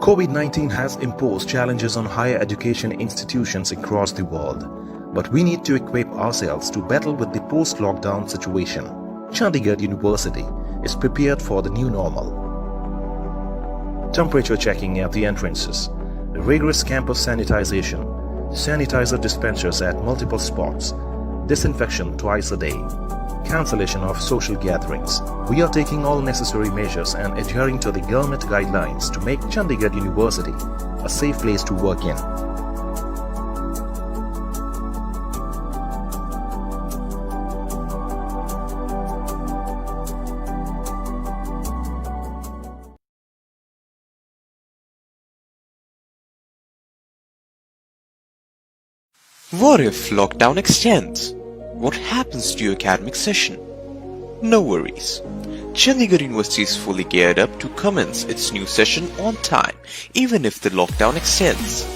COVID-19 has imposed challenges on higher education institutions across the world, but we need to equip ourselves to battle with the post-lockdown situation. Chandigarh University is prepared for the new normal. Temperature checking at the entrances, rigorous campus sanitization, sanitizer dispensers at multiple spots, disinfection twice a day, cancellation of social gatherings. We are taking all necessary measures and adhering to the government guidelines to make Chandigarh University a safe place to work in. What if lockdown extends? What happens to your academic session? No worries. Chandigarh University is fully geared up to commence its new session on time, even if the lockdown extends.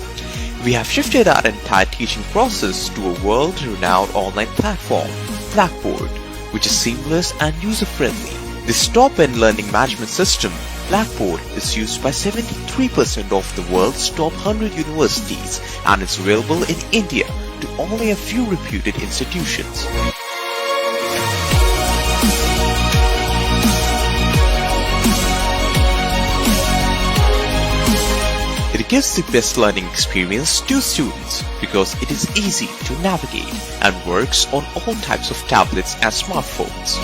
We have shifted our entire teaching process to a world-renowned online platform, Blackboard, which is seamless and user-friendly. This top-end learning management system, Blackboard, is used by 73% of the world's top 100 universities and is available in India to only a few reputed institutions. It gives the best learning experience to students because it is easy to navigate and works on all types of tablets and smartphones.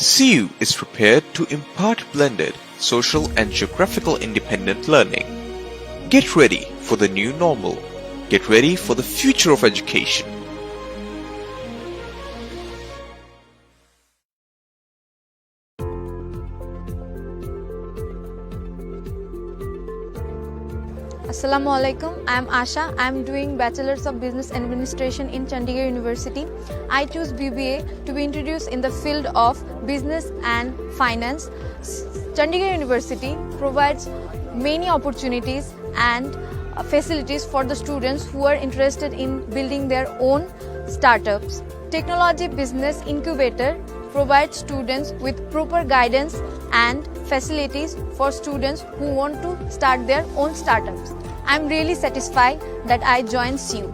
CU is prepared to impart blended, social and geographical independent learning. Get ready for the new normal. Get ready for the future of education. Assalamu alaikum. I am Asha. I am doing Bachelor's of Business Administration in Chandigarh University. I choose BBA to be introduced in the field of business and finance. Chandigarh University provides many opportunities and facilities for the students who are interested in building their own startups. Technology Business Incubator provides students with proper guidance and facilities for students who want to start their own startups. I am really satisfied that I joined CU.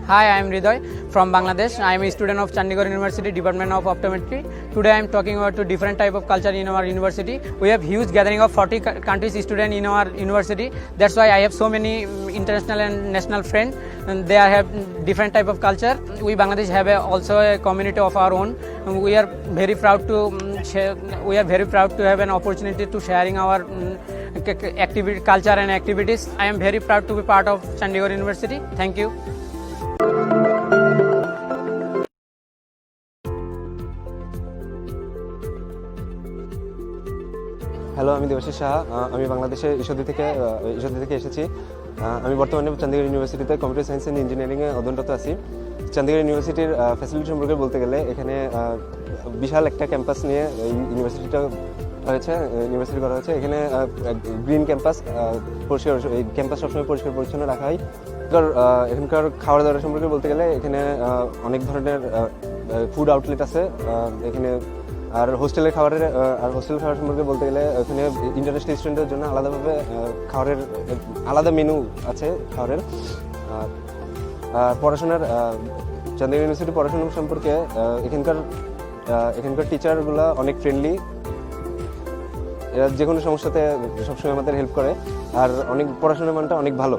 Hi, I am Ridoy from Bangladesh. I am a student of Chandigarh University Department of Optometry. Today I am talking about two different type of culture in our university. We have huge gathering of 40 countries students in our university. That's why I have so many international and national friends. And they have different type of culture. We Bangladesh have also a community of our own. We are very proud to share. We are very proud to have an opportunity to sharing our activity, culture and activities. I am very proud to be part of Chandigarh University. Thank you. Hello, আমি দেবাশিস সাহা। আমি বাংলাদেশের ঈশ্বরদী থেকে এসেছি। আমি বর্তমানে চন্ডীগড় ইউনিভার্সিটিতে computer science and ইঞ্জিনিয়ারিংয়ে অধ্যয়নরত আছি। চন্ডীগড় ইউনিভার্সিটির ফ্যাসিলিটি সম্পর্কে বলতে গেলে এখানে বিশাল একটা ক্যাম্পাস নিয়ে এই ইউনিভার্সিটি করা হয়েছে। এখানে গ্রিন ক্যাম্পাস, পরিষ্কার, এই ক্যাম্পাস সবসময় পরিষ্কার পরিচ্ছন্ন রাখা হয়। এখানকার খাওয়া দাওয়া সম্পর্কে বলতে গেলে এখানে অনেক ধরনের ফুড আউটলেট আছে এখানে। আর হোস্টেল খাবার সম্পর্কে বলতে গেলে এখানে ইন্টারন্যাশনাল স্টুডেন্টদের জন্য আলাদাভাবে খাবারের আলাদা মেনু আছে খাবারের। পড়াশোনার চন্ডীগড় ইউনিভার্সিটি পড়াশোনা সম্পর্কে এখানকার টিচারগুলো অনেক ফ্রেন্ডলি। এরা যে কোনো সমস্যাতে সবসময় আমাদের হেল্প করে আর পড়াশোনার মানটা অনেক ভালো।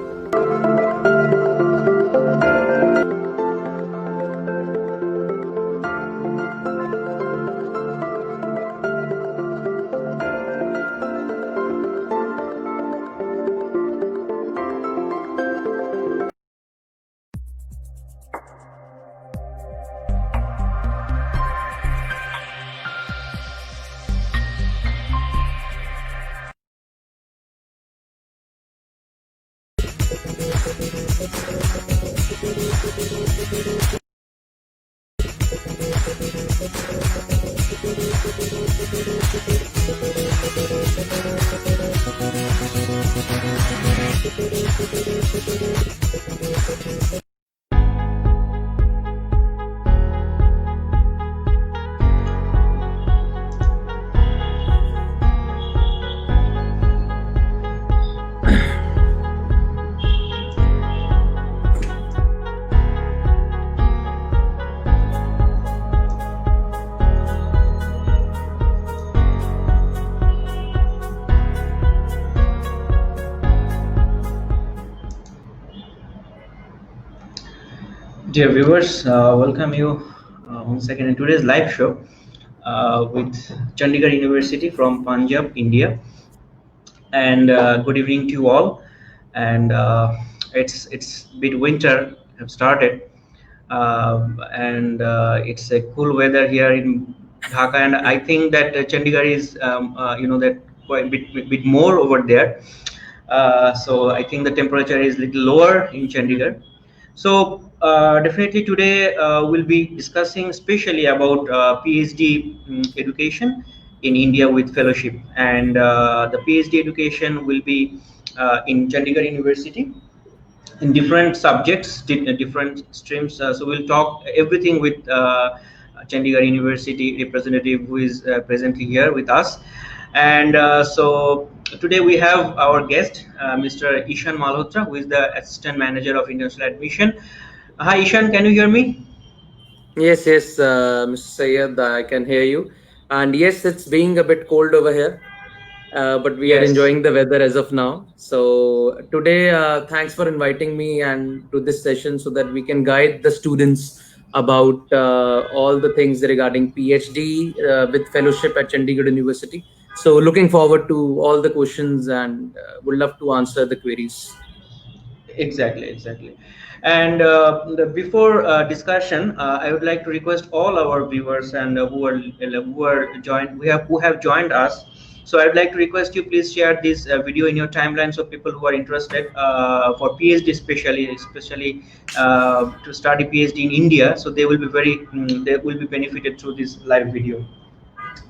Dear viewers, welcome you once again in today's live show with Chandigarh University from Punjab, India. And good evening to you all. And it's bit winter have started, and it's a cool weather here in Dhaka. And I think that Chandigarh is that quite a bit more over there. So I think the temperature is little lower in Chandigarh. So definitely today we'll be discussing especially about PhD education in India with fellowship, and the PhD education will be in Chandigarh University in different subjects, different streams. So we'll talk everything with Chandigarh University representative who is presently here with us. And so today we have our guest, Mr. Ishan Malhotra, who is the Assistant Manager of International Admission. Hi Ishan, can you hear me? Yes, Mr. Sayed, I can hear you. And yes, it's being a bit cold over here, but we are Yes. enjoying the weather as of now. So today, thanks for inviting me and to this session so that we can guide the students about all the things regarding PhD with fellowship at Chandigarh University. So looking forward to all the questions and would love to answer the queries. Exactly. And before discussion, I would like to request all our viewers and who have joined us. So I would like to request you please share this video in your timeline so people who are interested for PhD, especially to study PhD in India, so they will be benefited through this live video.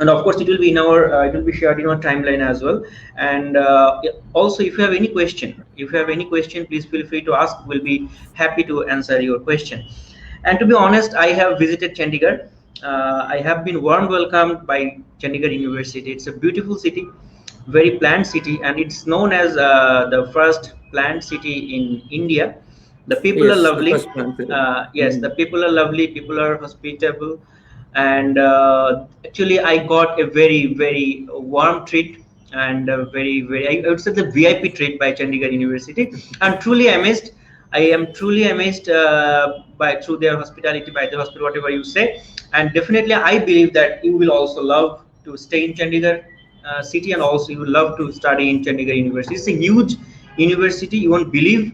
And of course it will be shared in our timeline as well. And also if you have any question, please feel free to ask. We'll be happy to answer your question. And to be honest, I have visited Chandigarh. I have been warm welcomed by Chandigarh University. It's a beautiful city, very planned city, and it's known as the first planned city in India. The people Yes, are the lovely. first planned city. Yes, the people are lovely, people are hospitable, and actually I got a very warm treat, and I would say the VIP treat by Chandigarh University. I'm truly amazed. I am truly amazed by through their hospitality, by the hospital, whatever you say. And definitely I believe that you will also love to stay in Chandigarh city, and also you will love to study in Chandigarh University. It's a huge university, you won't believe.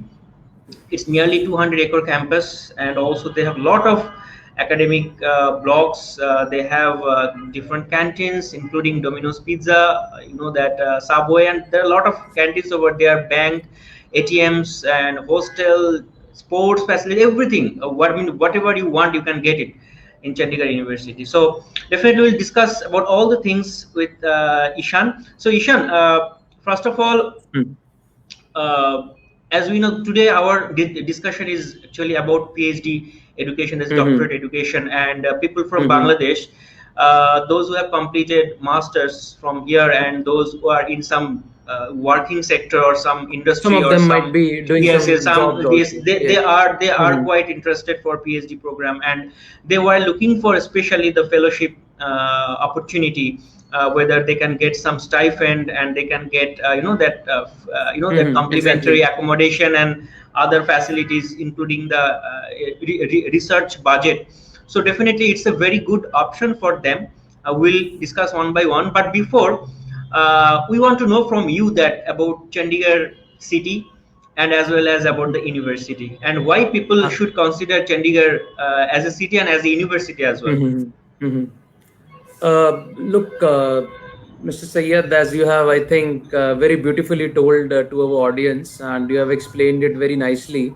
It's nearly 200-acre campus, and also they have a lot of academic blocks. They have different canteens, including Domino's Pizza, Subway, and there are a lot of canteens over there, bank, ATMs, and hostel, sports facility, everything. Whatever you want, you can get it in Chandigarh University. So definitely we'll discuss about all the things with Ishan. So Ishan, first of all, as we know, today our discussion is actually about PhD education, that's doctorate education, and people from Bangladesh, those who have completed masters from here, and those who are in some working sector or some industry. Some of them might be doing they are quite interested for PhD program, and they were looking for especially the fellowship opportunity, whether they can get some stipend, and they can get that complimentary accommodation and other facilities, including the research budget. So definitely it's a very good option for them. We'll discuss one by one, but before we want to know from you that about Chandigarh city, and as well as about the university, and why people should consider Chandigarh as a city and as a university as well. Look, Mr. Sayed, as you have, I think, very beautifully told to our audience, and you have explained it very nicely.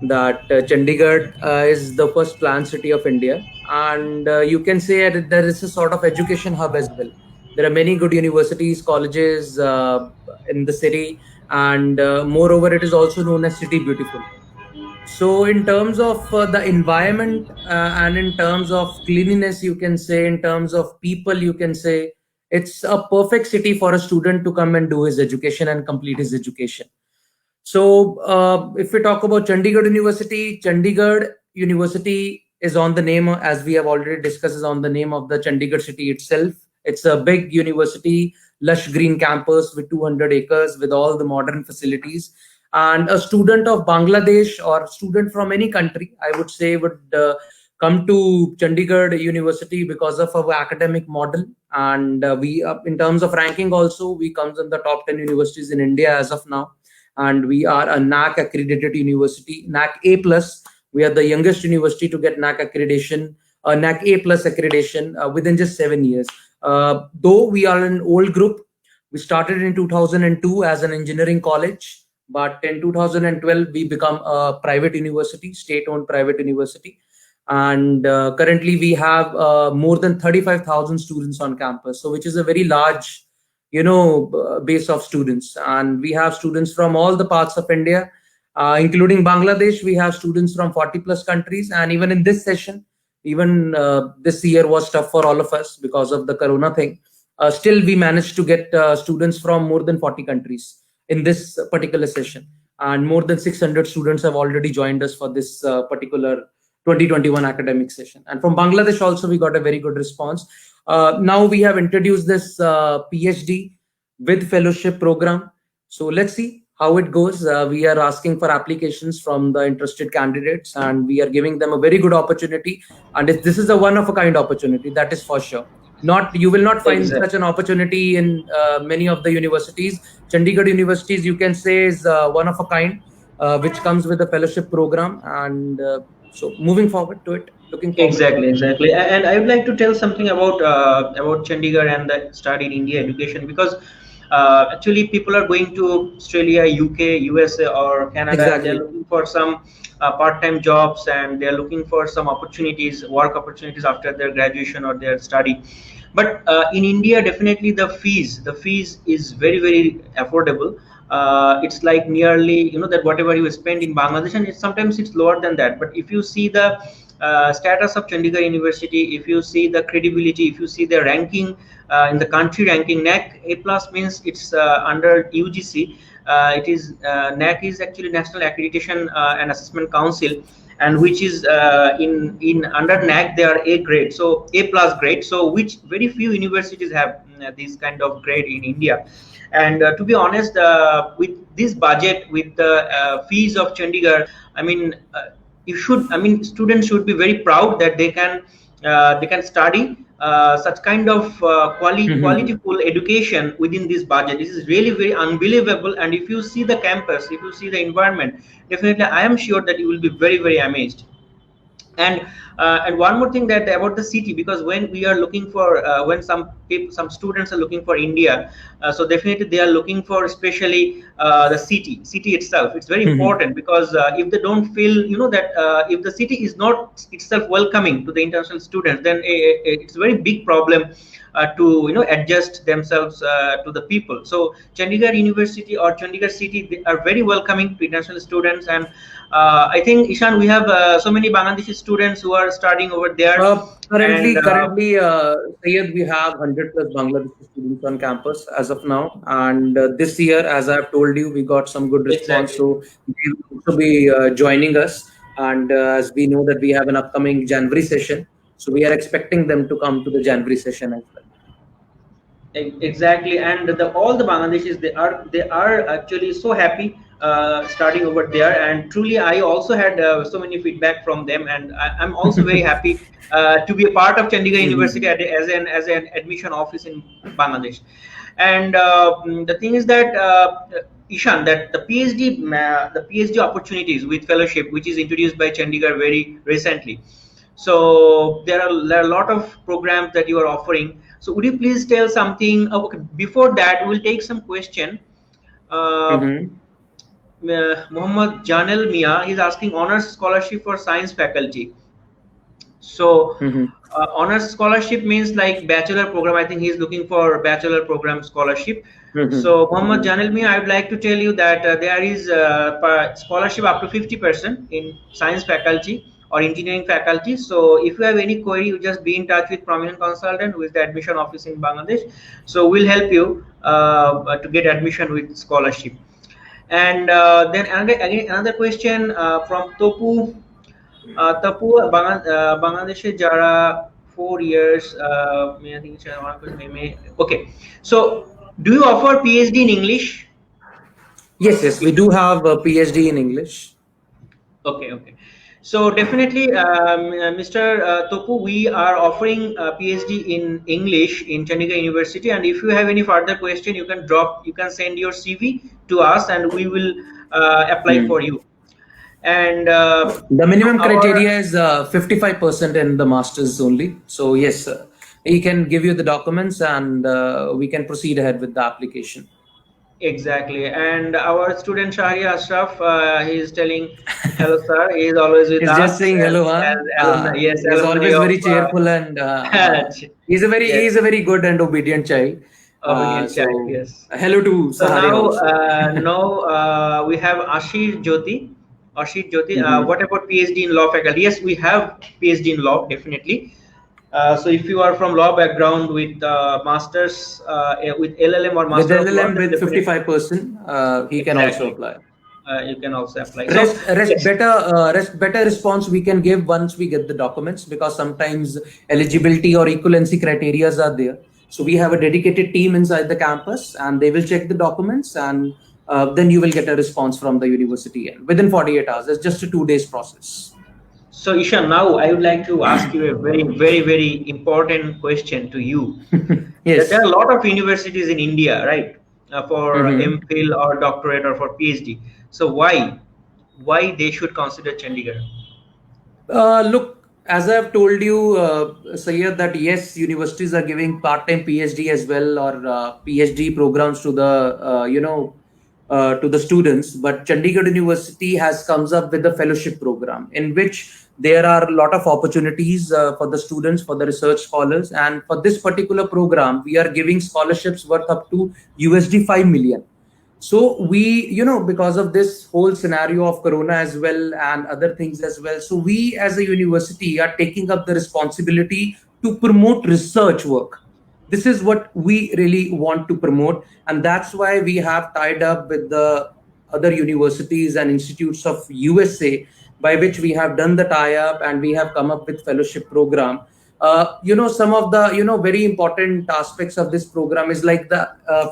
that Chandigarh is the first planned city of India, and you can say that there is a sort of education hub as well. There are many good universities, colleges in the city, and moreover, it is also known as City Beautiful. So, in terms of the environment and in terms of cleanliness, you can say, in terms of people, you can say, it's a perfect city for a student to come and do his education and complete his education. So, if we talk about Chandigarh University is on the name, as we have already discussed, is on the name of the Chandigarh city itself. It's a big university, lush green campus with 200 acres, with all the modern facilities. And a student of Bangladesh or student from any country, I would say, would come to Chandigarh University because of our academic model. And in terms of ranking, also, we comes in the top 10 universities in India as of now, and we are a NAC accredited university, NAC A plus. We are the youngest university to get NAC accreditation, NAC A plus accreditation within just 7 years. Though we are an old group, we started in 2002 as an engineering college, but in 2012 we become a private university, state-owned private university, and currently we have more than 35,000 students on campus, so which is a very large base of students. And we have students from all the parts of India, including Bangladesh. We have students from 40 plus countries, and even in this session, even this year was tough for all of us because of the corona thing. Still we managed to get students from more than 40 countries in this particular session, and more than 600 students have already joined us for this particular 2021 academic session. And from Bangladesh also we got a very good response. Now we have introduced this PhD with fellowship program. So let's see how it goes. We are asking for applications from the interested candidates, and we are giving them a very good opportunity. And this is a one of a kind opportunity, that is for sure. You will not find such an opportunity in many of the universities. Chandigarh universities, you can say, is one of a kind, which comes with a fellowship program. And so moving forward to it. Exactly. And I would like to tell something about Chandigarh and the study in India education, because actually people are going to Australia, UK, USA, or Canada. Exactly. They're looking for some part-time jobs, and they're looking for some opportunities, work opportunities after their graduation or their study. But in India, definitely the fees is very, very affordable. It's like nearly, that whatever you spend in Bangladesh, and sometimes it's lower than that. But if you see the status of Chandigarh University, if you see the credibility, if you see the ranking in the country ranking, NAC A plus means it's under UGC. It is NAC is actually National Accreditation and Assessment Council, and which is in under NAC they are A grade, so A plus grade. So which very few universities have this kind of grade in India. And to be honest, with this budget, with the fees of Chandigarh, I mean, students should be very proud that they can study such kind of qualityful education within this budget. This is really very unbelievable. And if you see the campus, if you see the environment, definitely I am sure that you will be very, very amazed. And one more thing that about the city, because when we are looking for when some students are looking for India, so definitely they are looking for especially the city itself. It's very important, because if they don't feel that if the city is not itself welcoming to the international students, then it's a very big problem to adjust themselves to the people. So Chandigarh University or Chandigarh city, they are very welcoming to international students. And I think, Ishan, we have so many Bangladeshi students who are studying over there. Currently, Sayed, we have 100 plus Bangladeshi students on campus as of now. And this year, as I've told you, we got some good response. Exactly. So they will also be joining us. And as we know that we have an upcoming January session, so we are expecting them to come to the January session as well. Exactly. And all the Bangladeshis, they are actually so happy starting over there. And truly, I also had so many feedback from them, and I'm also very happy to be a part of Chandigarh University as an admission office in Bangladesh. And the thing is that Ishan, that the PhD opportunities with fellowship, which is introduced by Chandigarh very recently. So there are a lot of programs that you are offering. So would you please tell something? Okay, before that, we'll take some question. Muhammad Janel Mia. He's asking honors scholarship for science faculty. So Mhm. honors scholarship means like bachelor program. I think he's looking for bachelor program scholarship. Mhm. So Muhammad Janil I would like to tell you that there is scholarship up to 50% in science faculty or engineering faculty. So if you have any query, you just be in touch with prominent consultant who is the admission office in Bangladesh. So we'll help you to get admission with scholarship. And then another question from Topu. Tapu বাংলাদেশে যারা 4 years I think it's one question okay, so do you offer PhD in English? Yes, we do have a PhD in English. Okay, so definitely Mr. Topu, we are offering PhD in English in Chandigarh University, and if you have any further question, you can send your CV to us and we will apply for you. And The minimum criteria is 55% in the masters only. So yes, he can give you the documents and we can proceed ahead with the application. Exactly. And our student Shahri Ashraf, he is telling hello sir. He is always with He's us. just saying hello, huh? Yes, he's alumni always very of, cheerful and he's a very good and obedient child. Obedient child, yes. Hello to So Sahari now, also. we have Ashir Jyoti. What about PhD in law faculty? Yes, we have PhD in law, definitely. So if you are from law background with masters with LLM or With master of law, LLM then with definitely, 55%, he can also Exactly. apply. You can also apply. Rest better response we can give once we get the documents, because sometimes eligibility or equivalency criteria are there. So we have a dedicated team inside the campus and they will check the documents, and then you will get a response from the university and within 48 hours. It's just a 2 days process. So Ishan, now I would like to ask you a very important question to you. Yes. There are a lot of universities in India, right? For MPhil or doctorate or for PhD. So why they should consider Chandigarh? Look, as I've told you, Sayyed, that yes, universities are giving part-time PhD as well, or PhD programs to the to the students. But Chandigarh University has comes up with a fellowship program in which there are a lot of opportunities for the students, for the research scholars, and for this particular program, we are giving scholarships worth up to USD 5 million. So we, because of this whole scenario of Corona as well and other things as well, so we as a university are taking up the responsibility to promote research work. This is what we really want to promote, and that's why we have tied up with the other universities and institutes of USA, by which we have done the tie-up and we have come up with fellowship program. Some of the very important aspects of this program is like the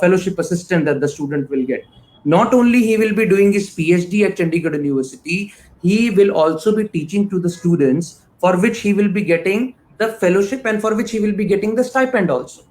fellowship assistant that the student will get. Not only he will be doing his PhD at Chandigarh University, he will also be teaching to the students, for which he will be getting the fellowship and for which he will be getting the stipend also.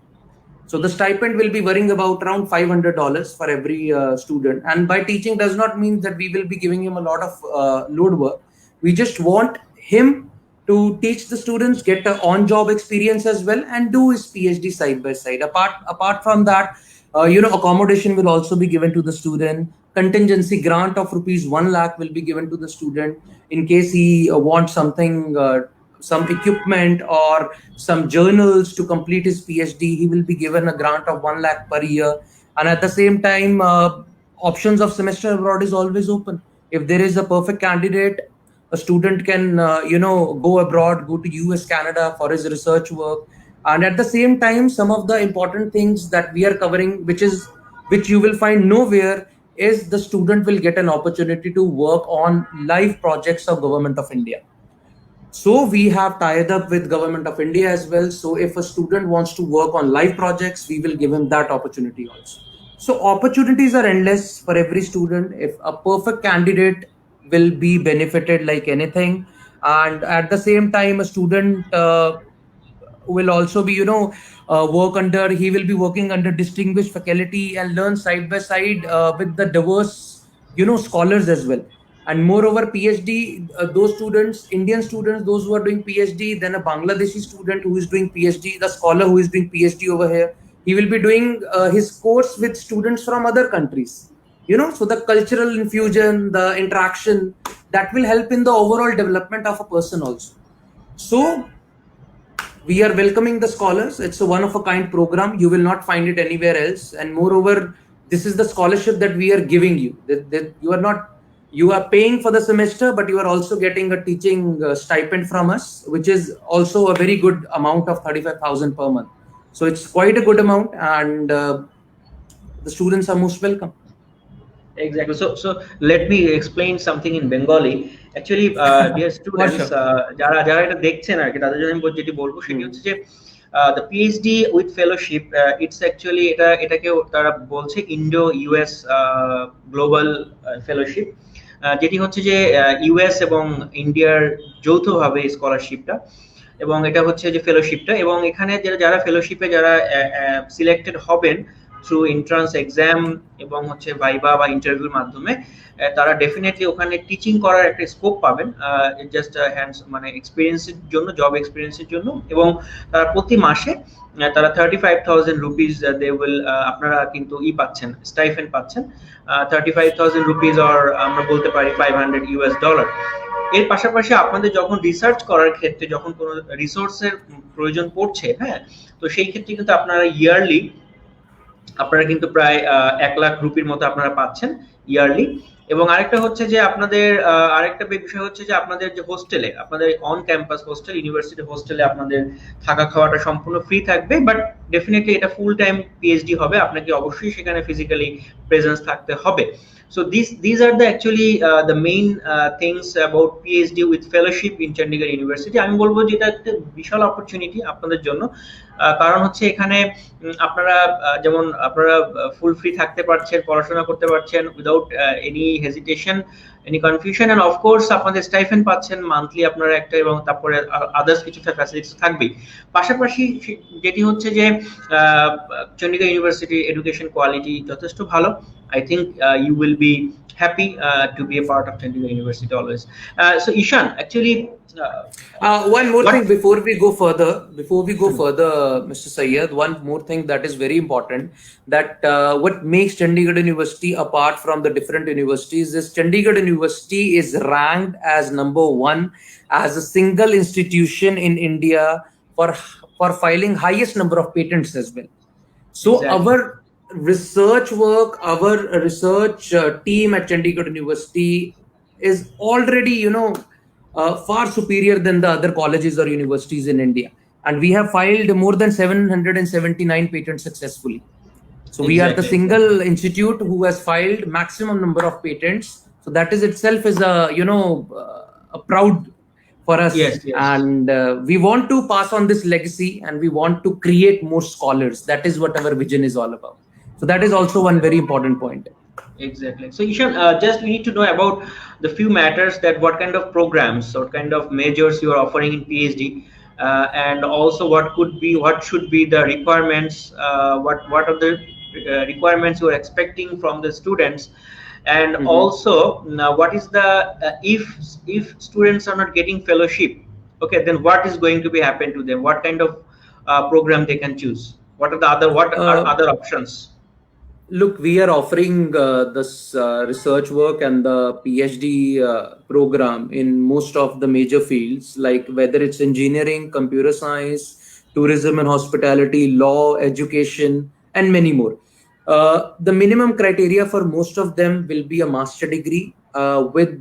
So the stipend will be worrying about around $500 for every student. And by teaching does not mean that we will be giving him a lot of load work. We just want him to teach the students, get an on-job experience as well, and do his PhD side by side. Apart from that, accommodation will also be given to the student. Contingency grant of rupees 1 lakh will be given to the student in case he wants something, some equipment or some journals to complete his PhD. He will be given a grant of 1 lakh per year. And at the same time, options of semester abroad is always open. If there is a perfect candidate, a student can go abroad, go to US, Canada for his research work. And at the same time, some of the important things that we are covering, which you will find nowhere, is the student will get an opportunity to work on live projects of Government of India. So we have tied up with Government of India as well. So if a student wants to work on live projects, we will give him that opportunity also. So opportunities are endless for every student. If a perfect candidate will be benefited like anything, and at the same time a student will also be he will be working under distinguished faculty and learn side by side with the diverse scholars as well. And moreover, PhD, those students, Indian students, those who are doing PhD, then a Bangladeshi student who is doing PhD, the scholar who is doing PhD over here, he will be doing his course with students from other countries. So the cultural infusion, the interaction, that will help in the overall development of a person also. So we are welcoming the scholars. It's a one of a kind program. You will not find it anywhere else. And moreover, this is the scholarship that we are giving you. That you are paying for the semester, but you are also getting a teaching stipend from us, which is also a very good amount of 35,000 per month. So it's quite a good amount, and the students are most welcome. Exactly. So let me explain something in Bengali. Actually, dear students, যারা যারা এটা দেখছেন আর কি, তাদের জন্য আমি যেটি বলবো সেটি হচ্ছে যে the PhD with fellowship, it's actually এটাকে তারা বলছে ইন্ডো ইউএস গ্লোবাল ফেলোশিপ, যেটি হচ্ছে যে ইউএস এবং ইন্ডিয়ার যৌথভাবে স্কলারশিপটা, এবং এটা হচ্ছে যে ফেলোশিপটা, এবং এখানে যারা ফেলোশিপে যারা সিলেক্টেড হবেন থ্রু এন্ট্রান্স এক্সাম এবং হচ্ছে ভাইবা বা ইন্টারভিউর মাধ্যমে, তারা ডেফিনেটলি ওখানে টিচিং করার একটা স্কোপ পাবেন, জাস্ট হ্যান্ডস মানে এক্সপিরিয়েন্সের জন্য, জব এক্সপিরিয়েন্সের জন্য, এবং তারা প্রতি মাসে তারা 35,000 রুপিস দে উইল, আপনারা কিন্তু পাচ্ছেন, স্টাইফেন্ড পাচ্ছেন 35,000 রুপিস, অর আমরা বলতে পারি $500। এর পাশাপাশি আপনাদের যখন রিসার্চ করার ক্ষেত্রে যখন কোনো রিসোর্সের প্রয়োজন পড়ছে, হ্যাঁ, তো সেই ক্ষেত্রে কিন্তু আপনারা ইয়ারলি আপনারা কিন্তু প্রায় 1 লাখ রুপির মতো আপনারা পাচ্ছেন ইয়ারলি। এবং আরেকটা হচ্ছে যে আপনাদের আরেকটা বিষয় হচ্ছে যে আপনাদের যে হোস্টেলে, আপনাদের অন ক্যাম্পাস হোস্টেল, ইউনিভার্সিটি হোস্টেলে আপনাদের থাকা খাওয়াটা সম্পূর্ণ ফ্রি থাকবে, বাট ডেফিনেটলি এটা ফুল টাইম পিএইচডি হবে, আপনাকে অবশ্যই সেখানে ফিজিক্যালি প্রেজেন্স থাকতে হবে। So these are the actually the main things about PhD with fellowship in Chandigarh University. আমি বলবো যে এটা একটা বিশাল অপরচুনিটি আপনাদের জন্য, কারণ হচ্ছে এখানে আপনারা যেমন আপনারা ফুল ফ্রি থাকতে পারছেন, পড়াশোনা করতে পারছেন without any hesitation, any confusion, and of course আপনাদের স্টাইফেন্ড পাচ্ছেন মান্থলি আপনারা একটা, এবং তারপরে আদার্স কিছু ফ্যাসিলিটিস থাকবেই। পাশাপাশি যেটি হচ্ছে যে চন্ডিগড় ইউনিভার্সিটি এডুকেশন কোয়ালিটি যথেষ্ট ভালো। I think you will be happy to be a part of Chandigarh University always. So Ishan, actually, one more thing before we go further, Mr. Syed, one more thing that is very important, that what makes Chandigarh University apart from the different universities is Chandigarh University is ranked as number 1 as a single institution in India for filing highest number of patents as well. So exactly. Our research work, our research team at Chandigarh University is already, far superior than the other colleges or universities in India, and we have filed more than 779 patents successfully. So we are the single institute who has filed maximum number of patents. So that is itself is a proud for us. Yes. And we want to pass on this legacy, and we want to create more scholars. That is what our vision is all about. So that is also one very important point. Exactly. So Ishan, just we need to know about the few matters, that what kind of programs, what kind of majors you are offering in PhD, and also what should be the requirements, what are the requirements you are expecting from the students, and also what is the if students are not getting fellowship, okay, then what is going to be happen to them? What kind of program they can choose? What are other options? Look, we are offering this research work and the PhD program in most of the major fields, like whether it's engineering, computer science, tourism and hospitality, law, education, and many more. The minimum criteria for most of them will be a master degree with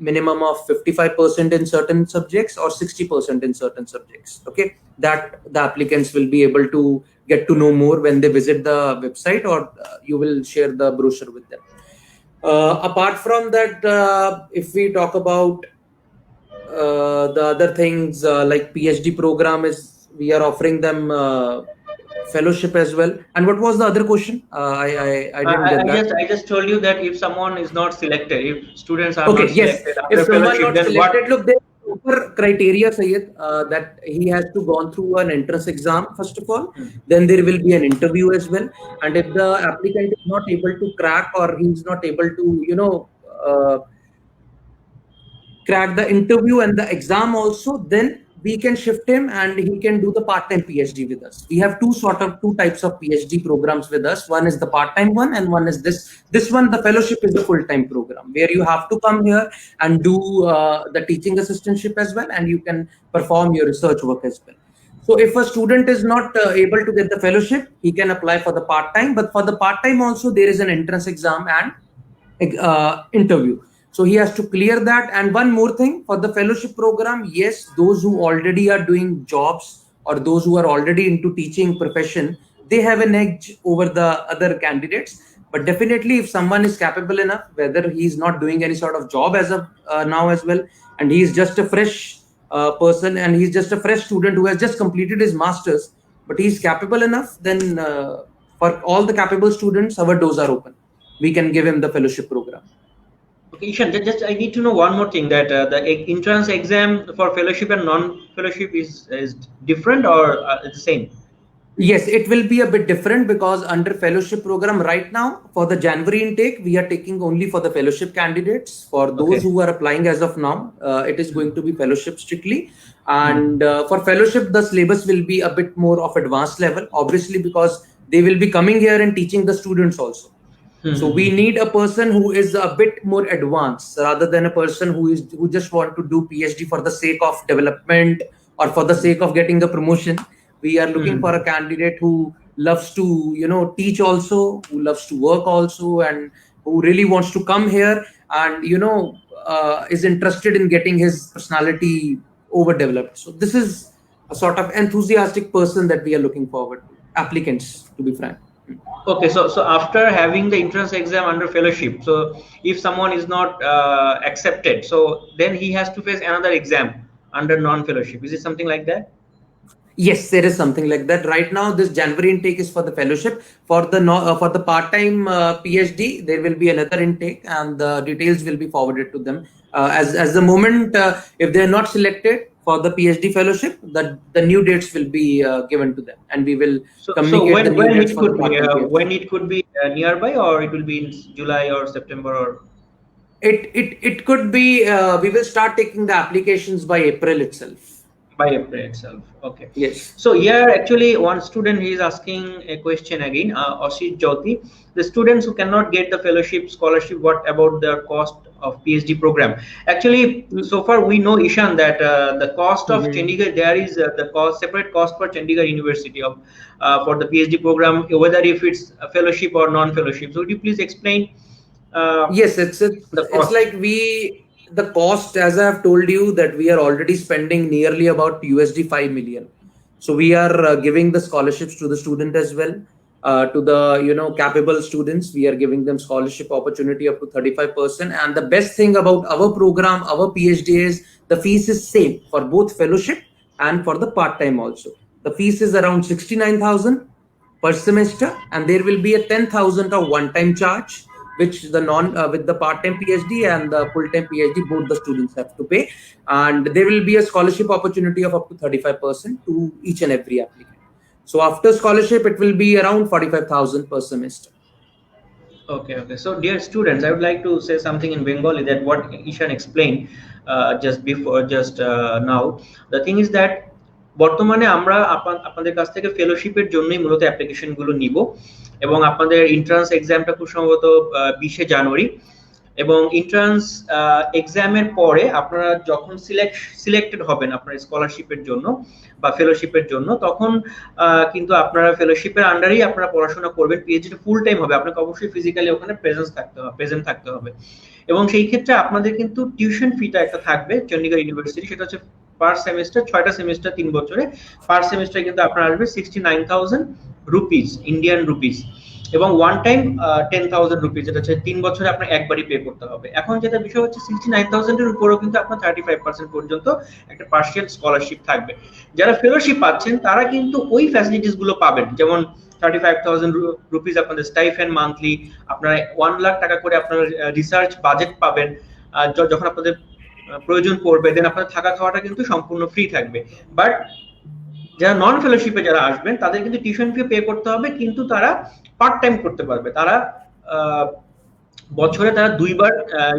minimum of 55% in certain subjects or 60% in certain subjects. Okay, that the applicants will be able to get to know more when they visit the website, or you will share the brochure with them. Apart from that, if we talk about the other things, like PhD program, is we are offering them fellowship as well. And what was the other question? I didn't get that. I just told you that if someone is not selected, if students are okay, not yes, selected if after someone fellowship, not then selected, what? look, there are criteria, Syed, that he has to gone through an entrance exam first of all, then there will be an interview as well, and if the applicant is not able to crack, or he is not able to crack the interview and the exam also, then we can shift him and he can do the part-time PhD with us. We have two types of PhD programs with us. One is the part-time one, and one is this one. The fellowship is a full-time program where you have to come here and do the teaching assistantship as well, and you can perform your research work as well. So if a student is not able to get the fellowship, he can apply for the part-time. But for the part-time also, there is an entrance exam and interview. So he has to clear that. And one more thing, for the fellowship program, yes, those who already are doing jobs or those who are already into teaching profession, they have an edge over the other candidates. But definitely, if someone is capable enough, whether he's not doing any sort of job as of now as well, and he's just a fresh person and he's just a fresh student who has just completed his master's, but he's capable enough, then for all the capable students, our doors are open. We can give him the fellowship program. Okay, Ishan, just I need to know one more thing, that the entrance exam for fellowship and non-fellowship is different, or it's the same? Yes, it will be a bit different, because under fellowship program right now, for the January intake, we are taking only for the fellowship candidates. For those who are applying as of now, it is going to be fellowship strictly. And for fellowship, the syllabus will be a bit more of advanced level, obviously, because they will be coming here and teaching the students also. So we need a person who is a bit more advanced, rather than a person who just want to do PhD for the sake of development or for the sake of getting a promotion. We are looking for a candidate who loves to, teach also, who loves to work also, and who really wants to come here and, is interested in getting his personality overdeveloped. So this is a sort of enthusiastic person that we are looking forward to, applicants, to be frank. Okay, so after having the entrance exam under fellowship, so if someone is not accepted, so then he has to face another exam under non-fellowship. Is it something like that? Yes, there is something like that. Right now, this January intake is for the fellowship. For the part-time PhD, there will be another intake, and the details will be forwarded to them. As the moment, if they are not selected for the PhD fellowship, the new dates will be given to them, and we will communicate when it could be nearby, or it will be in July or September, or it could be. We will start taking the applications by April itself. By April itself. Okay. Yes. So here, actually, one student, he is asking a question again. Ashit Jyoti, the students who cannot get the fellowship scholarship, what about the cost of PhD program? Actually, so far we know, Ishan, that the cost of Chandigarh, there is the separate cost for Chandigarh University of for the PhD program, whether if it's a fellowship or non-fellowship. So would you please explain? Yes, it's like the cost, as I have told you, that we are already spending nearly about USD 5 million. So we are giving the scholarships to the student as well, to the capable students. We are giving them scholarship opportunity up to 35%. And the best thing about our program, our PhD, is the fees is same for both fellowship and for the part-time also. The fees is around 69,000 per semester, and there will be a 10,000 of one-time charge, which with the part-time PhD and the full-time PhD, both the students have to pay. And there will be a scholarship opportunity of up to 35% to each and every applicant. So after scholarship, it will be around 45,000 per semester. Okay. So dear students, I would like to say something in Bengali, that what Ishan explained just now. The thing is that বর্তমানে আমরা আপনাদের কাছ থেকে ফেলোশিপের জন্যই মূলত application গুলো নিব, এবং আপনাদের এন্ট্রান্স এক্সামটা খুব সম্ভবত 20শে জানুয়ারি, এবং এন্ট্রান্স এক্সামের পরে আপনারা যখন সিলেক্টেড হবেন আপনার স্কলারশিপের জন্য বা ফেলোশিপের জন্য, তখন কিন্তু আপনারা ফেলোশিপের আন্ডারেই আপনারা পড়াশোনা করবেন। পিএইচডি ফুল টাইম হবে, আপনাকে অবশ্যই ফিজিক্যালি ওখানে প্রেজেন্ট থাকতে হবে, এবং সেই ক্ষেত্রে আপনাদের কিন্তু টিউশন ফিটা একটা থাকবে চণ্ডীগড় ইউনিভার্সিটি, সেটা হচ্ছে পার সেমিস্টার, 6টা সেমিস্টার 3 বছরে, পার সেমিস্টার কিন্তু আপনার আসবে 69,000 রুপিস, ইন্ডিয়ান রুপিস, এবং ওয়ান টাইম 10,000 রুপিস, যেটা হচ্ছে 3 বছরে আপনার একবারই পে করতে হবে। এখন যেটা বিষয় হচ্ছে 69,000 এর উপরেও কিন্তু আপনার 35% পর্যন্ত একটা পার্শিয়াল স্কলারশিপ থাকবে। যারা ফেলোশিপ পাচ্ছেন তারা কিন্তু ওই ফ্যাসিলিটিস গুলো পাবেন, যেমন 35,000 রুপিস আপনাদের স্টাইফেন্ড মান্থলি, আপনারা 1 লাখ টাকা করে আপনার রিসার্চ বাজেট পাবেন যখন আপনাদের প্রয়োজন পড়বে, দেন আপনার থাকা খাওয়াটা কিন্তু সম্পূর্ণ ফ্রি থাকবে। বাট যারা নন ফেলোশিপে যারা আসবেন তাদের কিন্তু টিউশন ফি পে করতে হবে, কিন্তু তারা পার্ট টাইম করতে পারবে, তারা বছরে তারা দুইবার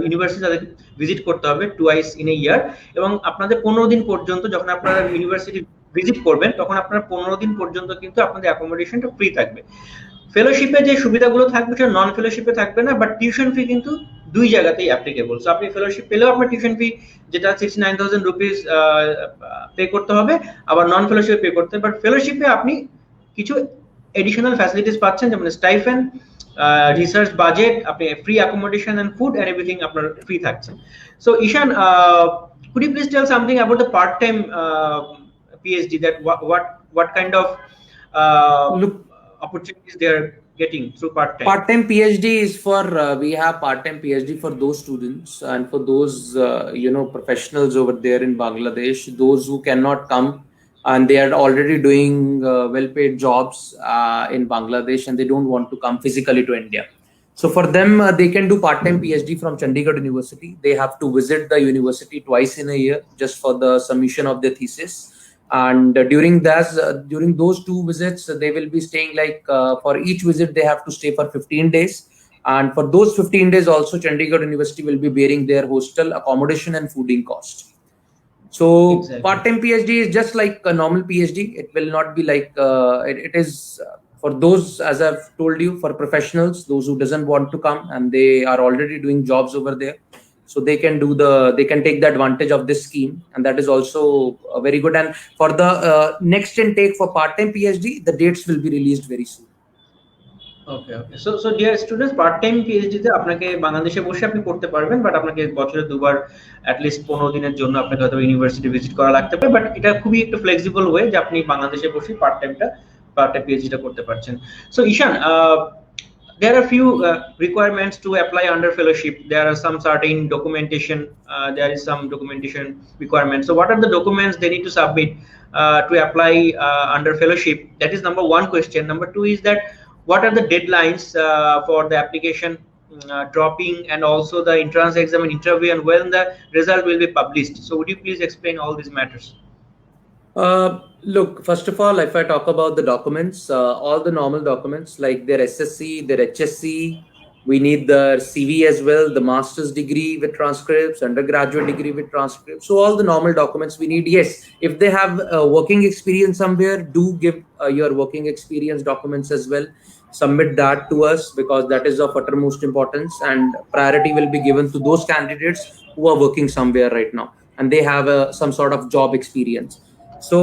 ইউনিভার্সিটি তাদের ভিজিট করতে হবে, টুয়াইস ইন এ ইয়ার। এবং আপনাদের 15 দিন পর্যন্ত, যখন আপনারা ইউনিভার্সিটি ভিজিট করবেন, তখন আপনার 15 দিন পর্যন্ত কিন্তু আপনাদের অ্যাকোমোডেশনটা ফ্রি থাকবে। ফেলোশিপে যে সুবিধাগুলো থাকবে সেটা নন ফেলোশিপে থাকবে না, বাট টিউশন ফি কিন্তু দুই জায়গাতেই অ্যাপ্লিকেবল। সো আপনি ফেলোশিপ পেলেও আপনার টিউশন ফি যেটা 69,000 রুপিস পে করতে হবে, আবার নন ফেলোশিপে পে করতে হবে। বাট ফেলোশিপে আপনি কিছু এডিশনাল ফ্যাসিলিটিস পাচ্ছেন, যেমন স্টাইফেন, রিসার্চ বাজেট, আপনি free accommodation and food and everything আপনার ফ্রি থাকছে। So Ishan, could you please tell something about the part-time PhD, that what kind of Look, opportunities they are getting through part-time? part-time PhD is for we have part-time PhD for those students and for those professionals over there in Bangladesh, those who cannot come and they are already doing well-paid jobs in Bangladesh and they don't want to come physically to India. So for them, they can do part-time PhD from Chandigarh University. They have to visit the university twice in a year just for the submission of their thesis. And during those 2 visits, they will be staying for each visit they have to stay for 15 days. And for those 15 days also, Chandigarh University will be bearing their hostel accommodation and fooding cost. So Exactly. part-time PhD is just like a normal PhD. It will not be like it is for those, as I've told you, for professionals, those who doesn't want to come and they are already doing jobs over there. So they can take the advantage of this scheme, and that is also very good. And for the next intake for part-time PhD, the dates will be released very soon. Okay okay. So dear students, part time PhD তে আপনাকে বাংলাদেশে বসে আপনি করতে পারবেন, but আপনাকে বছরে দুবার অ্যাট লিস্ট 15 দিনের জন্য আপনাকে হয়তো ইউনিভার্সিটি ভিজিট করা লাগতে পারে। বাট এটা খুবই একটা ফ্লেক্সিবল ওয়ে যে আপনি বাংলাদেশে বসে পার্ট টাইম পিএইচডিটা করতে পারছেন। So Ishan, there are few requirements to apply under fellowship. There are some certain documentation, there is some documentation requirements. So what are the documents they need to submit to apply under fellowship? That is number 1 question. Number 2 is that what are the deadlines for the application dropping, and also the entrance exam and interview, and when the result will be published? So would you please explain all these matters? Look, first of all, if I talk about the documents, all the normal documents like their SSC, their HSC, we need their CV as well, the master's degree with transcripts, undergraduate degree with transcripts. So all the normal documents we need. Yes, if they have working experience somewhere, do give your working experience documents as well. Submit that to us, because that is of uttermost importance, and priority will be given to those candidates who are working somewhere right now and they have some sort of job experience. So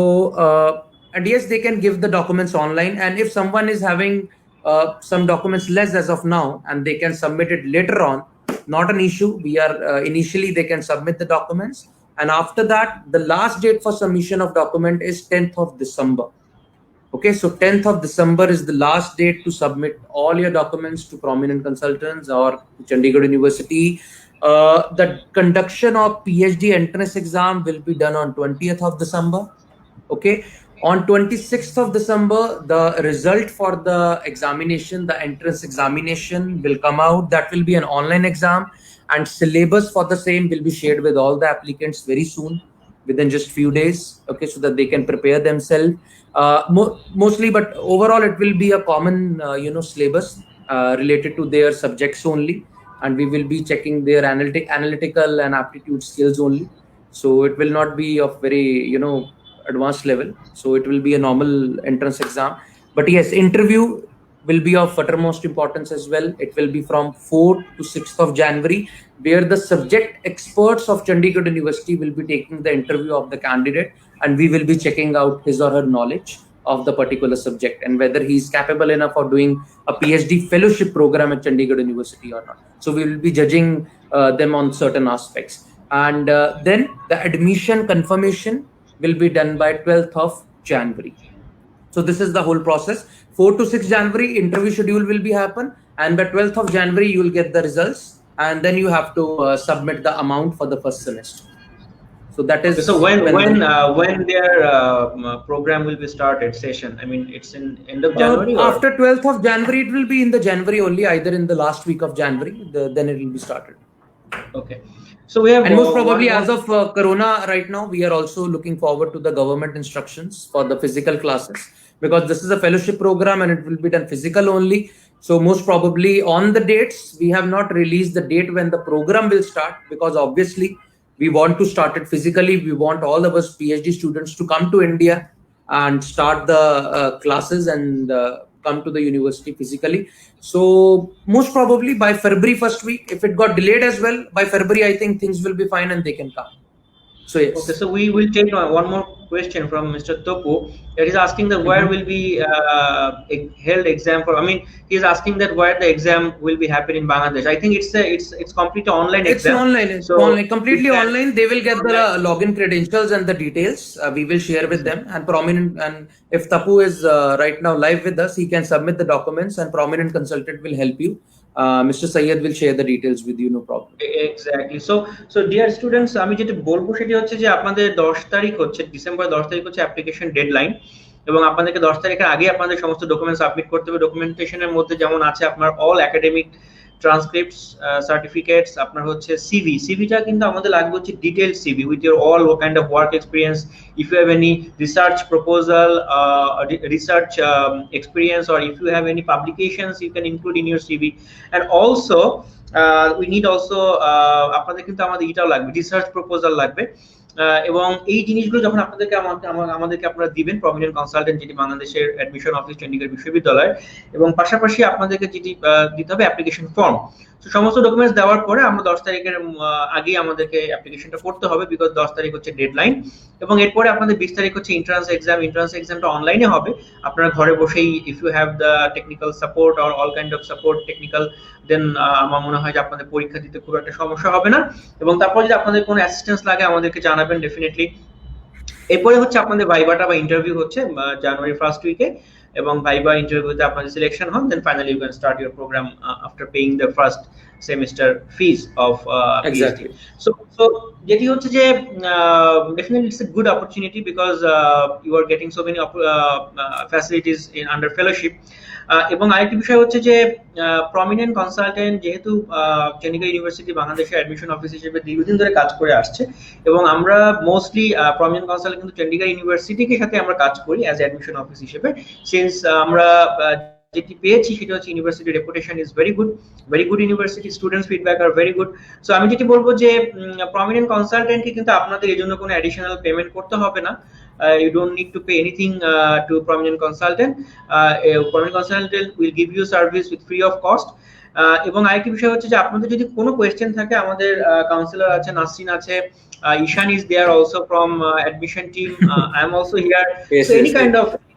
and yes, they can give the documents online, and if someone is having some documents less as of now and they can submit it later on, not an issue. We are initially they can submit the documents, and after that the last date for submission of document is 10th of December. Okay, so 10th of December is the last date to submit all your documents to prominent consultants or Chandigarh University. The conduction of PhD entrance exam will be done on 20th of December. Okay, on 26th of December, the result for the examination, the entrance examination will come out. That will be an online exam, and syllabus for the same will be shared with all the applicants very soon, within just few days. Okay, so that they can prepare themselves mostly, but overall it will be a common syllabus related to their subjects only, and we will be checking their analytical and aptitude skills only. So it will not be of very advanced level. So it will be a normal entrance exam. But yes, interview will be of uttermost importance as well. It will be from 4th to 6th of January, where the subject experts of Chandigarh University will be taking the interview of the candidate, and we will be checking out his or her knowledge of the particular subject and whether he is capable enough of doing a PhD fellowship program at Chandigarh University or not. So we will be judging them on certain aspects, and then the admission confirmation will be done by 12th of January. So this is the whole process. 4 to 6 January interview schedule will be happen, and by 12th of January you will get the results, and then you have to submit the amount for the first semester. So that is so when their program will be started, session, I mean it's in end of January after 12th of January. It will be in the January only, either in the last week of January, then it will be started. Okay, so we have, and most probably as of Corona right now, we are also looking forward to the government instructions for the physical classes, because this is a fellowship program and it will be done physical only. So most probably on the dates, we have not released the date when the program will start, because obviously we want to start it physically. We want all of us PhD students to come to India and start the classes and come to the university physically. So most probably by February first week. If it got delayed as well, by February, I think things will be fine and they can come. So yes. Okay, so we will take one more question from Mr. Topu. That is asking that where will be held exam for. I mean, he is asking that where the exam will be happening in Bangladesh. I think it's completely online It's exam. online. It's So online, completely you can- online. They will get the login credentials and the details. We will share with them. And prominent. And if Tapu is right now live with us, he can submit the documents, and prominent consultant will help you. Mr. Syed will share the details with you, no problem. Exactly. So dear students, আমি যেটা বলবো সেটি হচ্ছে যে আপনাদের 10 তারিখ হচ্ছে December 10 তারিখ হচ্ছে অ্যাপ্লিকেশন ডেডলাইন, এবং আপনাদেরকে 10 তারিখের আগে আপনাদের সমস্ত ডকুমেন্ট সাবমিট করতে হবে। ডকুমেন্টেশনের মধ্যে যেমন আছে আপনার অল একাডেমিক ট্রান্সক্রিপ্টস, সার্টিফিকেটস, আপনার হচ্ছে সিভিটা কিন্তু আমাদের লাগবে হচ্ছে detailed CV with your all kind of work experience, if you have any research proposal, research experience, or if you have any publications you can include in your CV. And also we need also আপনাদের কিন্তু আমাদের এটাও লাগবে, research proposal লাগবে। এবং এই জিনিসগুলো যখন আমাদেরকে আপনারা দিবেন, প্রমিনেন্ট কনসালটেন্ট যেটি বাংলাদেশের অ্যাডমিশন অফিস চণ্ডীগড় বিশ্ববিদ্যালয়, এবং পাশাপাশি আপনাদেরকে যেটি দিতে হবে অ্যাপ্লিকেশন ফর্ম। তো সমস্ত ডকুমেন্টস দেওয়ার পরে আমরা 10 তারিখের আগে আমাদেরকে অ্যাপ্লিকেশনটা করতে হবে, বিকজ 10 তারিখ হচ্ছে ডেডলাইন। এবং এরপরে আপনাদের 20 তারিখ হচ্ছে এন্ট্রান্স এক্সামটা অনলাইনে হবে। আপনারা ঘরে বসেই, if you have the technical support or all kind of support technical, then আমার মনে হয় যে আপনাদের পরীক্ষা দিতে খুব একটা সমস্যা হবে না। এবং তারপর যদি আপনাদের কোনো অ্যাসিস্ট্যান্স লাগে আমাদেরকে জানাবেন ডেফিনেটলি। এরপরে হচ্ছে আপনাদের ভাইবাটা বা ইন্টারভিউ হচ্ছে জানুয়ারি ফার্স্ট উইকে, এবং ভাইবা ইন্টারভিউতে আপনাদের সিলেকশন হন, then finally you can start your program after paying the first semester fees of Exactly. PhD. So যেটি হচ্ছে যে definitely it's a good opportunity because you are getting so many facilities in under fellowship. এবং আরেকটি বিষয় হচ্ছে যে prominent consultant যেহেতু Chandigarh university বাংলাদেশের অ্যাডমিশন অফিস হিসেবে দীর্ঘদিন ধরে কাজ করে আসছে, এবং আমরা মোস্টলি প্রমিনেন্ট কনসালটেন্ট কিন্তু চণ্ডীগড় ইউনিভার্সিটির সাথে আমরা কাজ করি অ্যাজ অ্যাডমিশন অফিস হিসেবে। সিন্স আমরা যেটি পেয়েছি সেটা হচ্ছে university reputation is very good university, students feedback are very good. So আমি যেটি বলবো যে প্রমিনেন্ট কনসালটেন্টকে কিন্তু আপনাদের এই জন্য কোনো অ্যাডিশনাল পেমেন্ট করতে হবে না। You don't need to pay anything to prominent consultant. A prominent consultant will give you service with free of cost. এবং আরেকটি বিষয় হচ্ছে যে আপনাদের যদি কোনো কোয়েশ্চেন থাকে, আমাদের কাউন্সিলর আছে, নাসরিন আছে, Ishan is there also from admission team. I am also here. Yes, so any yes,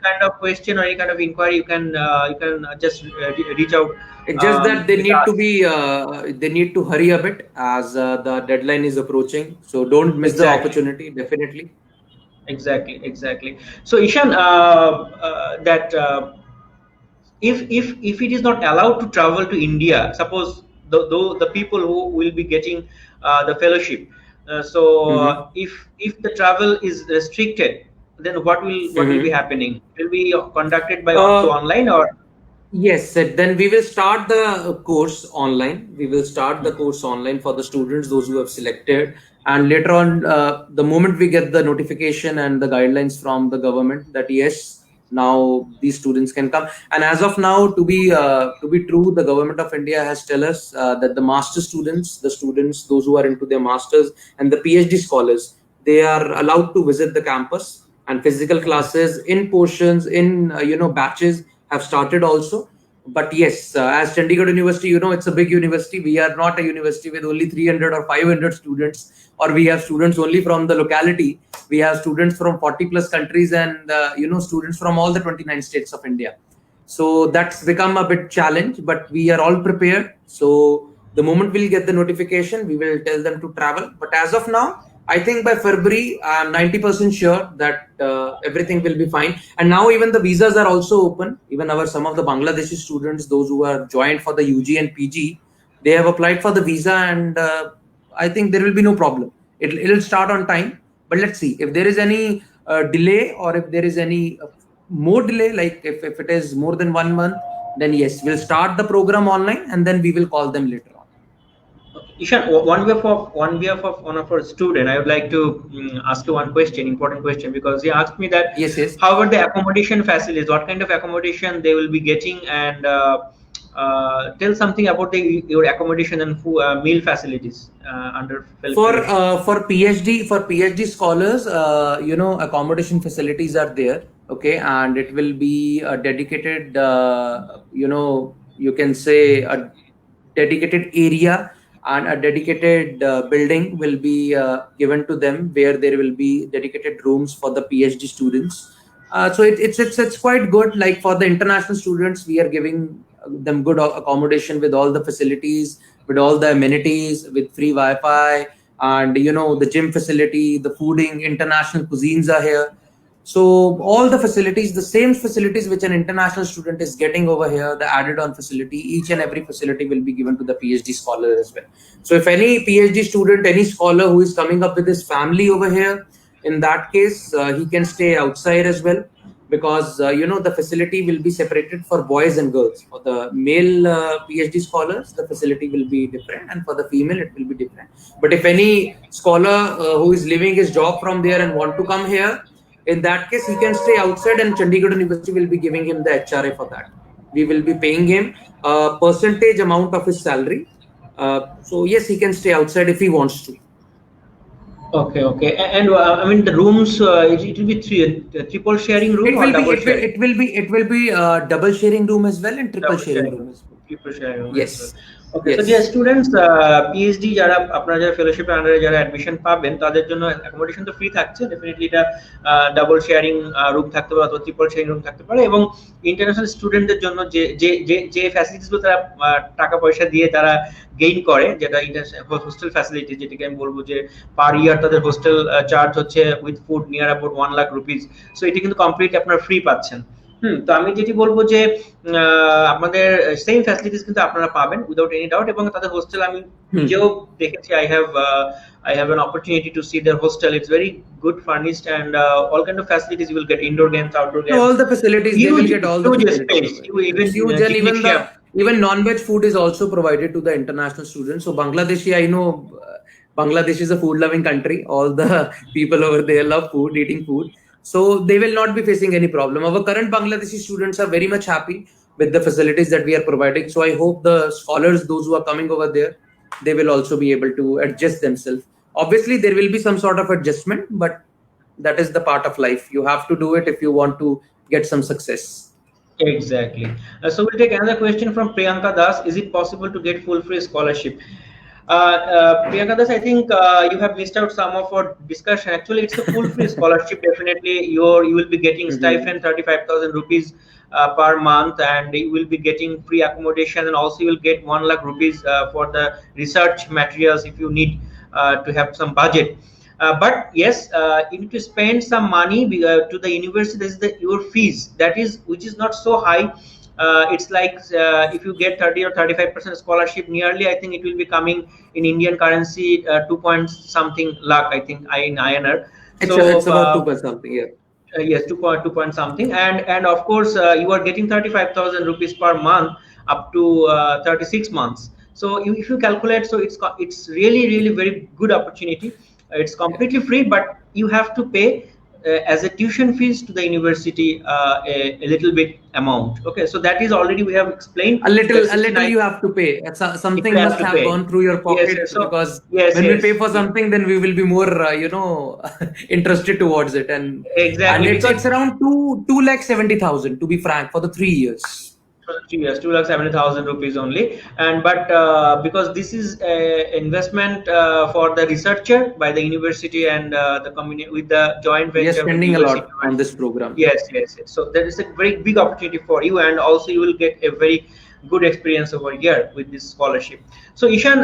kind of question or any kind of inquiry, you can just reach out. It's just that they need to be they need to hurry a bit as the deadline is approaching. So don't miss the opportunity, definitely. Exactly. So Ishan, that if it is not allowed to travel to India, suppose the people who will be getting the fellowship, if the travel is restricted, then what will be happening? Will be conducted by online or? Yes, then we will start the course online. We will start the course online for the students, those who have selected. And later on, the moment we get the notification and the guidelines from the government that yes, now these students can come. And as of now, to be true, the government of India has tell us that the master students, those who are into their masters, and the PhD scholars, they are allowed to visit the campus, and physical classes in portions, in batches have started also. But yes, as Chandigarh University, it's a big university. We are not a university with only 300 or 500 students, or we have students only from the locality. We have students from 40 plus countries, and students from all the 29 states of India. So that's become a bit challenge, but we are all prepared. So the moment we'll get the notification, we will tell them to travel. But as of now, I think by February, I'm 90% sure that everything will be fine. And now even the visas are also open. Even some of the Bangladeshi students, those who are joined for the UG and PG, they have applied for the visa, and I think there will be no problem. It'll start on time. But let's see if there is any delay, or if there is any more delay, like if it is more than 1 month, then yes, we'll start the program online, and then we will call them later on. Ishan, one behalf of one of our student, I would like to ask you one important question, because he asked me that Yes. how about the accommodation facilities? What kind of accommodation they will be getting, and tell something about your accommodation and meal facilities under for PhD scholars. Accommodation facilities are there. Okay, and it will be a dedicated. You can say a dedicated area and a dedicated building will be given to them, where there will be dedicated rooms for the PhD students. So it's quite good. Like for the international students, we are giving them good accommodation with all the facilities, with all the amenities, with free Wi-Fi, and the gym facility, the fooding, international cuisines are here. So all the facilities, the same facilities which an international student is getting over here, the added on facility, each and every facility will be given to the PhD scholar as well. So if any PhD student, any scholar who is coming up with his family over here, in that case, he can stay outside as well, because the facility will be separated for boys and girls. For the male PhD scholars, the facility will be different, and for the female, it will be different. But if any scholar who is leaving his job from there and want to come here, in that case, he can stay outside, and Chandigarh University will be giving him the HRA for that. We will be paying him a percentage amount of his salary. So yes, he can stay outside if he wants to. Okay. And I mean the rooms, it will be triple sharing room. It will be double sharing room as well, and triple sharing room as well. Triple sharing room. Yes. Okay, so dear students, PhD যারা আপনারা যারা fellowship আন্ডারে যারা admission পাবেন তাদের জন্য accommodation তো free থাকছে, ডেফিনেটলি এটা ডাবল শেয়ারিং রুম থাকতে পারে অথবা ট্রিপল শেয়ারিং রুম থাকতে পারে, এবং ইন্টারন্যাশনাল স্টুডেন্টদের জন্য যে যে যে ফ্যাসিলিটিসগুলো তারা টাকা পয়সা দিয়ে তারা গেইন করে, যেটা হোস্টেল ফ্যাসিলিটি, যেটাকে আমি বলবো যে পার ইয়ার তাদের হোস্টেল চার্জ হচ্ছে with food near about 1 lakh rupees. So এটা কিন্তু কমপ্লিট আপনারা ফ্রি পাচ্ছেন। তো আমি যেটি বলবো যে আপনাদের সেম ফ্যাসিলিটিস কিন্তু আপনারা পাবেন উইদাউট এনি ডাউট, এবং তাদের হোস্টেল আমি নিজেও দেখেছি। I have an opportunity to see their hostel. It's very good furnished, and all kind of facilities you will get: indoor games, outdoor games. All the facilities, they will get all the facilities. Even non-veg food is also provided to the international students. So Bangladeshi, I know Bangladesh is a food-loving country. All the people over there love food, eating food. So they will not be facing any problem. Our current Bangladeshi students are very much happy with the facilities that we are providing. So I hope the scholars, those who are coming over there, they will also be able to adjust themselves. Obviously, there will be some sort of adjustment, but that is the part of life. You have to do it if you want to get some success. Exactly. So we'll take another question from Priyanka Das. Is it possible to get full free scholarship? Priyanka Das, I think you have missed out some of our discussion. Actually, it's a full free scholarship. Definitely, you will be getting stipend 35,000 rupees per month, and you will be getting free accommodation, and also you will get 1 lakh rupees for the research materials if you need to have some budget. But yes, you need to spend some money to the university. This is your fees, which is not so high. It's like if you get 30 or 35% scholarship, nearly I think it will be coming in Indian currency 2 point something lakh, I think, in INR. It's about 2 point something, yeah. Yes, 2 point something, and of course you are getting 35,000 rupees per month up to 36 months. So if you calculate, so it's really very good opportunity. It's completely free, but you have to pay as a tuition fees to the university a little bit amount. Okay, so that is already we have explained. A little you have to pay. Something must have gone through your pocket, because when we pay for something, then we will be more interested towards it. And exactly, and it's around 2,70,000 to be frank, for the 3 years. For 3 years, 2,70,000 rupees only. And but because this is a investment for the researcher by the university and the community with the joint venture. We are spending a lot on this program. Yes. So there is a very big opportunity for you, and also you will get a very good experience over here with this scholarship. So Ishan,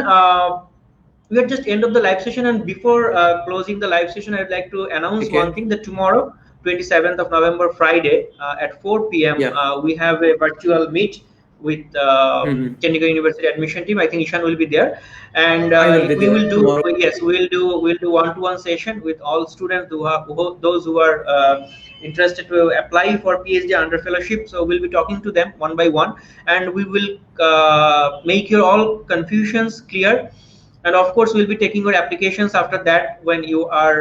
we are just end of the live session, and before closing the live session, I'd like to announce one thing, that tomorrow, 27th of November, Friday, at 4 p.m. We have a virtual meet with Chandigarh University admission team. I think Ishan will be there, and we will do we'll do one-to-one session with all students those who are interested to apply for PhD under fellowship. So we'll be talking to them one by one, and we will make your all confusions clear, and of course we'll be taking your applications after that when you are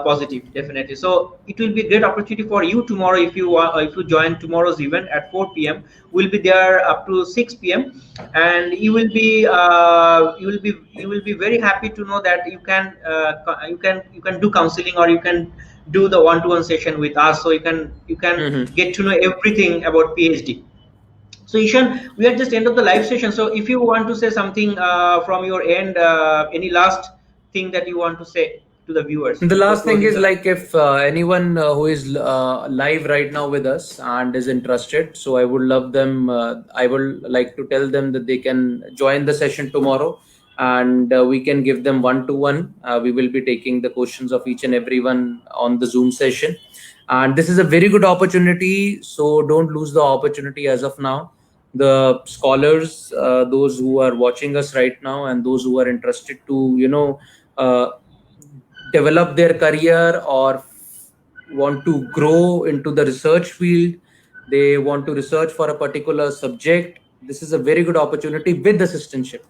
positive, definitely. So it will be a great opportunity for you tomorrow if you join tomorrow's event at 4 p.m. We'll be there up to 6 p.m. and you will be very happy to know that you can do counseling, or you can do the one-to-one session with us, so you can get to know everything about PhD. So Ishan, we are just end of the live session. So if you want to say something from your end, any last thing that you want to say to the viewers? The last thing is, like, if anyone who is live right now with us and is interested, so I would love them, I would like to tell them that they can join the session tomorrow, and we can give them one-to-one. We will be taking the questions of each and everyone on the Zoom session. And this is a very good opportunity, so don't lose the opportunity as of now. The scholars, those who are watching us right now, and those who are interested to, develop their career or want to grow into the research field, they want to research for a particular subject, this is a very good opportunity with assistantship.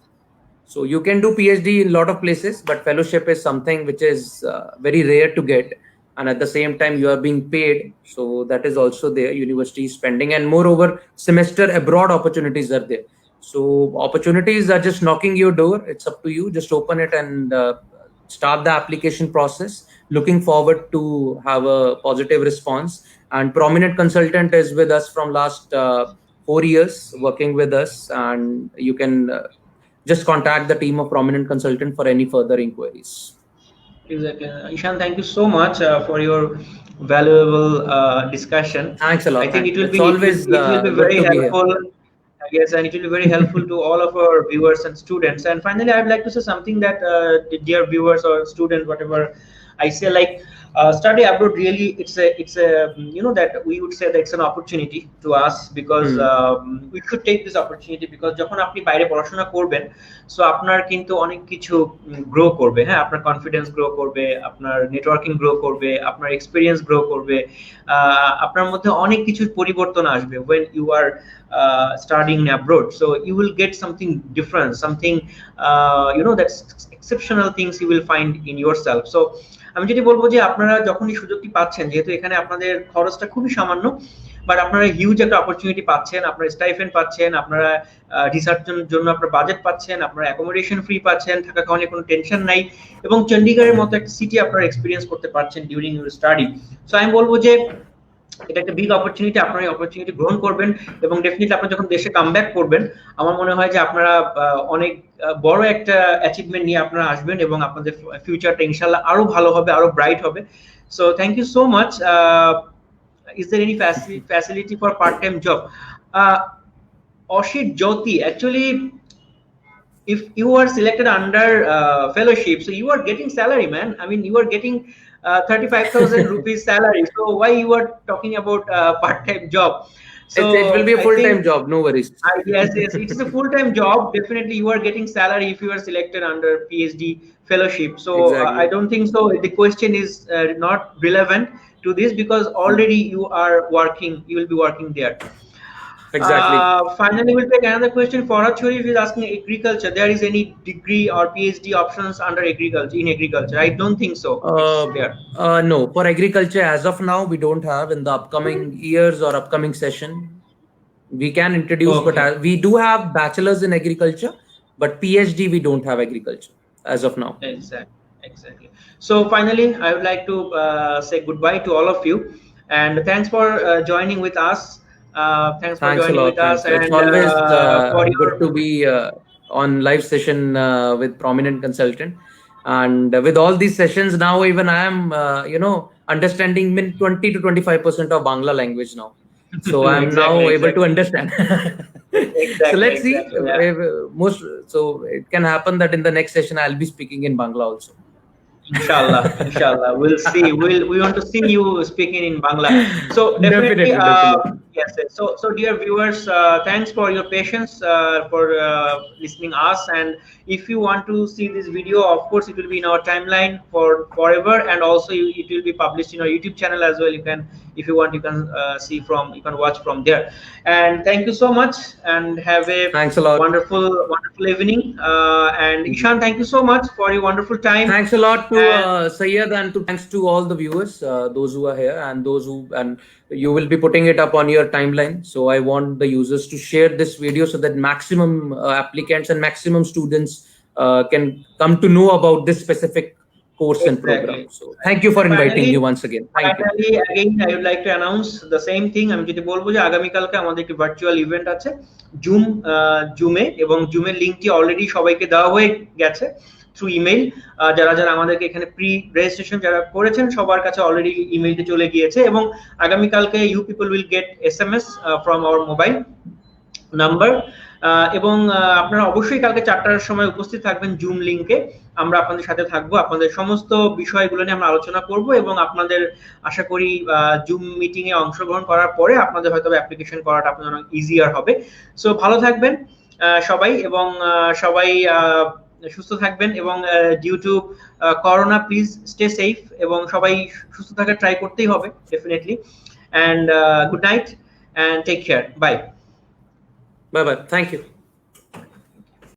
So you can do PhD in a lot of places, but fellowship is something which is very rare to get. And at the same time, you are being paid. So that is also there, university is spending. And moreover, semester abroad opportunities are there. So opportunities are just knocking your door. It's up to you. Just open it and start the application process. Looking forward to have a positive response. And Prominent Consultant is with us from last 4 years, working with us. And you can just contact the team of Prominent Consultant for any further inquiries. Exactly. Ishan, thank you so much for your valuable discussion. Thanks a lot. I think it will be always it will be good very to be here. helpful. Yes, and it will be very helpful to all of our viewers and students. And finally, I'd like to say something that dear viewers or students, whatever I say, like study abroad, really, it's a that we would say that it's an opportunity to us, because we should take this opportunity, because যখন আপনি বাইরে পড়াশোনা করবেন, so আপনার কিন্তু অনেক কিছু grow করবে, হ্যাঁ, আপনার কনফিডেন্স গ্রো করবে, আপনার নেটওয়ার্কিং গ্রো করবে, আপনার এক্সপিরিয়েন্স গ্রো করবে, আপনার মধ্যে অনেক কিছুর পরিবর্তন আসবে when you are studying abroad. So you will get something different, something that's exceptional things you will find in yourself. So আমি যেটা বলবো যে আপনারা যখন এই সুযোগটি পাচ্ছেন, যেহেতু এখানে আপনাদের খরচটা খুবই সামান্য, বাট আপনারা হিউজ একটা অপরচুনিটি পাচ্ছেন, আপনারা স্টাইফেন্ড পাচ্ছেন, আপনারা রিসার্চের জন্য আপনার বাজেট পাচ্ছেন, আপনারা অ্যাকোমোডেশন ফ্রি পাচ্ছেন, থাকা খাওয়ানোর কোনো টেনশন নাই, এবং চণ্ডীগড়ের মতো একটা সিটি আপনারা এক্সপিরিয়েন্স করতে পারছেন ডিউরিং ইউর স্টাডি। সো আমি বলবো যে এটা একটা বিগ অপরচুনিটি, আপনারা এই অপরচুনিটি গ্রহণ করবেন, এবং ডেফিনেটলি আপনারা যখন দেশে কামব্যাক করবেন, আমার মনে হয় যে আপনারা অনেক বড় একটা অ্যাচিভমেন্ট নিয়ে আপনারা আসবেন, এবং আপনাদের ফিউচারটা ইনশাআল্লাহ আরো ভালো হবে, আরো ব্রাইট হবে। So thank you so much. Is there any facility for part-time job? Oshit Jyoti, actually, if you are selected under fellowship, so you are getting salary, man. I mean, you are getting 35,000 rupees salary. So why you are talking about part-time job? So it will be a full-time job, no worries. Yes, it is a full-time job. Definitely, you are getting salary if you are selected under PhD fellowship. So Exactly. I don't think so. The question is not relevant to this, because already you are working. You will be working there. Exactly. Finally, we'll take another question. Farhad Sharif is asking agriculture. There is any degree or PhD options under agriculture, in agriculture? I don't think so. There. No, for agriculture, as of now, we don't have. In the upcoming years or upcoming session, we can introduce, Okay. but we do have bachelors in agriculture, but PhD, we don't have agriculture as of now. Exactly. So finally, I would like to say goodbye to all of you, and thanks for joining with us. Thanks for Thanks a joining lot. with us. Thanks. It's And always for your good to be on live session with Prominent Consultant. And with all these sessions now, even I am, understanding 20 to 25% of Bangla language now. So I'm now able to understand. So let's see. Yeah. So it can happen that in the next session I'll be speaking in Bangla also. Inshallah, we'll see. We want to see you speaking in Bangla. So definitely. Definitely. Yes. So dear viewers, thanks for your patience, for listening us. And if you want to see this video, of course, it will be in our timeline for forever, and also it will be published in our YouTube channel as well. You can if you want, you can you can watch from there. And thank you so much, and have a Thanks a lot. wonderful evening. And Ishan, thank you so much for your wonderful time. Thanks a lot to Syed, and thanks to all the viewers, those who are here and those who, and you will be putting it up on your timeline. So I want the users to share this video so that maximum applicants and maximum students can come to know about this specific course and program. So thank you for inviting me once again. Thank you. Finally, again, I would like to announce the same thing. আমি যদি বলবো যে আগামী কালকে আমাদের একটি virtual event আছে জুমে, এবং জুমের লিংকটি অলরেডি সবাইকে দেওয়া হয়ে গেছে থ্রু ইমেল। যারা যারা আমাদেরকে এখানে প্রি রেজিস্ট্রেশন যারা করেছেন সবার কাছে অলরেডি ইমেলটি চলে গিয়েছে, এবং আগামী কালকে you people will get SMS from our mobile number. এবং আপনারা অবশ্যই কালকে 4টার সময় উপস্থিত থাকবেন জুম লিংকে। আমরা আপনাদের সাথে থাকবো, আপনাদের সমস্ত বিষয়গুলো নিয়ে আমরা আলোচনা করব, এবং আপনাদের আশা করি জুম মিটিং এ অংশগ্রহণ করার পরে আপনাদের হয়তো অ্যাপ্লিকেশন করাটা আপনাদের অনেক ইজিয়ার হবে। সো ভালো থাকবেন সবাই, এবং সবাই সুস্থ থাকবেন, এবং due to corona please stay safe, এবং সবাই সুস্থ থাকার ট্রাই করতেই হবে definitely. And good night and take care, bye. Bye bye. Thank you.